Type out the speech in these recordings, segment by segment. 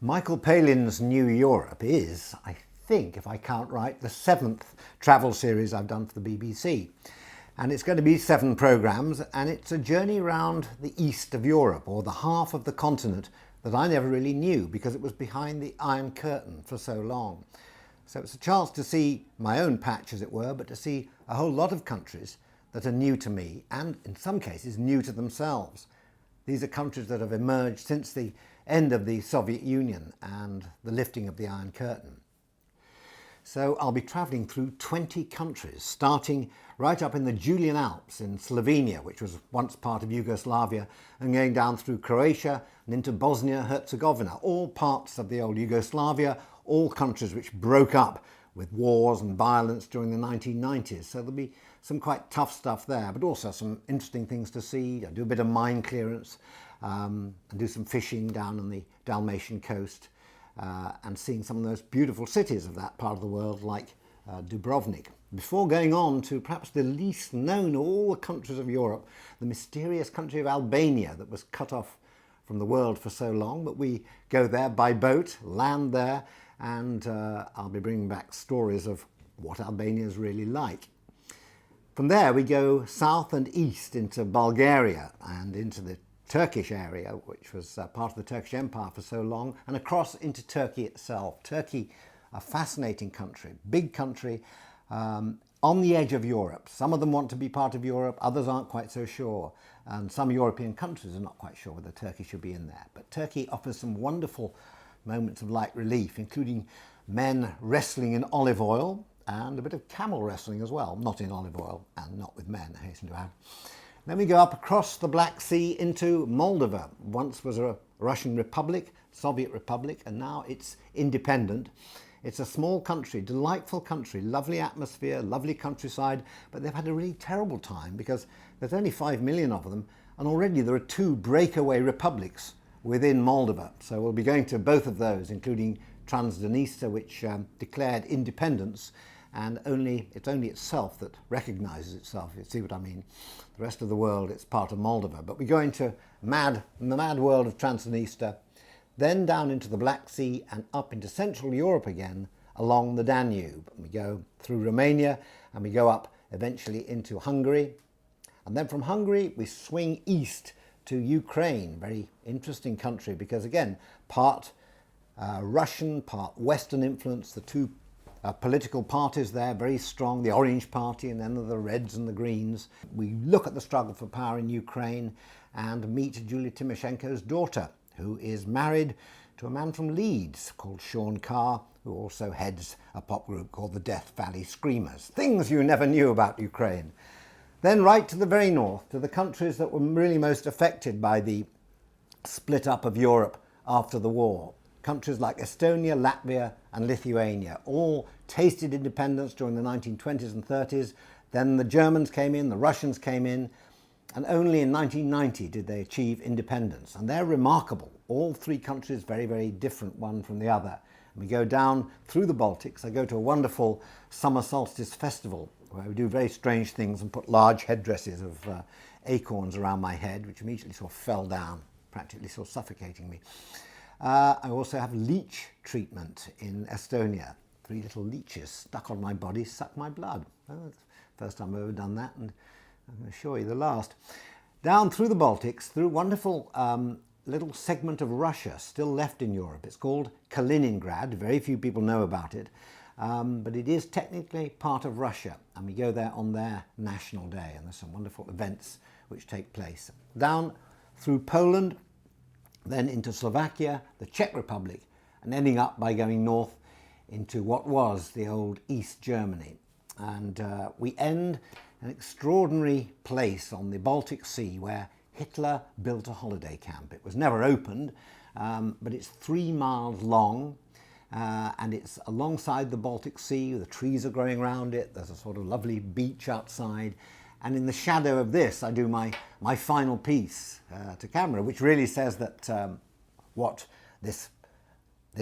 Michael Palin's New Europe is, I think, if I count right, the 7th travel series I've done for the BBC. And it's going to be 7 programmes, and it's a journey around the east of Europe, or the half of the continent that I never really knew because it was behind the Iron Curtain for so long. So it's a chance to see my own patch, as it were, but to see a whole lot of countries that are new to me and, in some cases, new to themselves. These are countries that have emerged since the end of the Soviet Union and the lifting of the Iron Curtain. So I'll be travelling through 20 countries, starting right up in the Julian Alps in Slovenia, which was once part of Yugoslavia, and going down through Croatia and into Bosnia-Herzegovina, all parts of the old Yugoslavia, all countries which broke up with wars and violence during the 1990s. So there'll be some quite tough stuff there, but also some interesting things to see. I do a bit of mine clearance and do some fishing down on the Dalmatian coast and seeing some of those beautiful cities of that part of the world like Dubrovnik. Before going on to perhaps the least known of all the countries of Europe, the mysterious country of Albania that was cut off from the world for so long, but we go there by boat, land there, and I'll be bringing back stories of what Albania is really like. From there we go south and east into Bulgaria and into the Turkish area, which was part of the Turkish Empire for so long, and across into Turkey itself. Turkey, a fascinating country, big country, on the edge of Europe. Some of them want to be part of Europe, others aren't quite so sure, and some European countries are not quite sure whether Turkey should be in there. But Turkey offers some wonderful moments of light relief, including men wrestling in olive oil and a bit of camel wrestling as well, not in olive oil and not with men, I hasten to add. Then we go up across the Black Sea into Moldova. Once was a Russian republic, Soviet republic, and now it's independent. It's a small country, delightful country, lovely atmosphere, lovely countryside, but they've had a really terrible time because there's only 5 million of them, and already there are 2 breakaway republics within Moldova. So we'll be going to both of those, including Transnistria, which declared independence, and it's only itself that recognises itself, you see what I mean. The rest of the world, it's part of Moldova. But we go into the mad world of Transnistria, then down into the Black Sea and up into Central Europe again along the Danube. And we go through Romania and we go up eventually into Hungary. And then from Hungary we swing east to Ukraine, very interesting country because again, part Russian, part Western influence, the 2 political parties there, very strong, the Orange Party and then the Reds and the Greens. We look at the struggle for power in Ukraine and meet Julia Tymoshenko's daughter, who is married to a man from Leeds called Sean Carr, who also heads a pop group called the Death Valley Screamers. Things you never knew about Ukraine. Then right to the very north, to the countries that were really most affected by the split up of Europe after the war. Countries like Estonia, Latvia and Lithuania all tasted independence during the 1920s and 30s. Then the Germans came in, the Russians came in, and only in 1990 did they achieve independence. And they're remarkable. All 3 countries very, very different one from the other. And we go down through the Baltics. I go to a wonderful summer solstice festival where we do very strange things and put large headdresses of acorns around my head, which immediately sort of fell down, practically sort of suffocating me. I also have leech treatment in Estonia. 3 little leeches stuck on my body, suck my blood. Well, that's the first time I've ever done that, and I'm going to show you the last. Down through the Baltics, through a wonderful little segment of Russia still left in Europe. It's called Kaliningrad. Very few people know about it, but it is technically part of Russia, and we go there on their national day, and there's some wonderful events which take place. Down through Poland, then into Slovakia, the Czech Republic, and ending up by going north into what was the old East Germany. And we end an extraordinary place on the Baltic Sea where Hitler built a holiday camp. It was never opened, but it's 3 miles long, and it's alongside the Baltic Sea. The trees are growing around it. There's a sort of lovely beach outside. And in the shadow of this, I do my final piece to camera, which really says that what this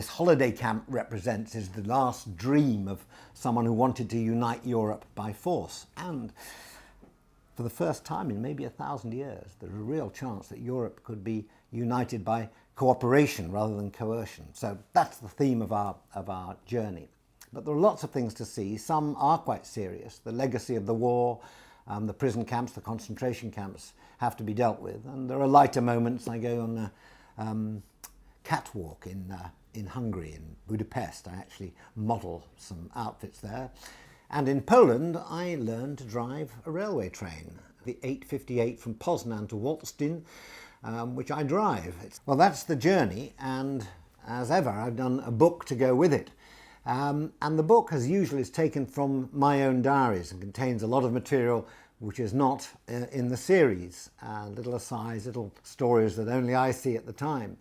holiday camp represents is the last dream of someone who wanted to unite Europe by force. And for the first time in maybe 1,000 years, there's a real chance that Europe could be united by cooperation rather than coercion. So that's the theme of our journey. But there are lots of things to see. Some are quite serious. The legacy of the war, the prison camps, the concentration camps have to be dealt with. And there are lighter moments. I go on a catwalk in Hungary, in Budapest. I actually model some outfits there. And in Poland, I learned to drive a railway train, the 858 from Poznan to Wolsztyn, which I drive. Well, that's the journey, and as ever, I've done a book to go with it. And the book, as usual, is taken from my own diaries and contains a lot of material which is not in the series. Little asides, little stories that only I see at the time.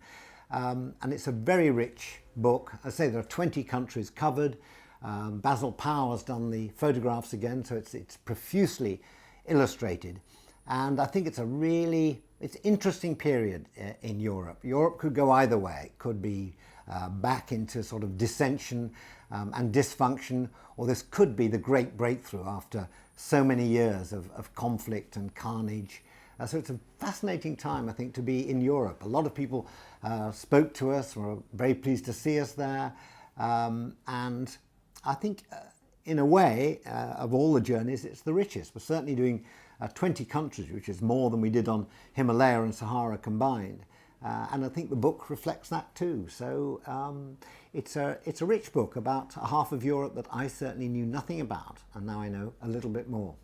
And it's a very rich book. I say there are 20 countries covered. Basil Powell has done the photographs again, so it's profusely illustrated. And I think it's it's interesting period in Europe. Europe could go either way. It could be back into sort of dissension and dysfunction, or this could be the great breakthrough after so many years of conflict and carnage. So it's a fascinating time, I think, to be in Europe. A lot of people spoke to us, were very pleased to see us there. And I think, in a way, of all the journeys, it's the richest. We're certainly doing 20 countries, which is more than we did on Himalaya and Sahara combined. And I think the book reflects that too. So it's a rich book about a half of Europe that I certainly knew nothing about, and now I know a little bit more.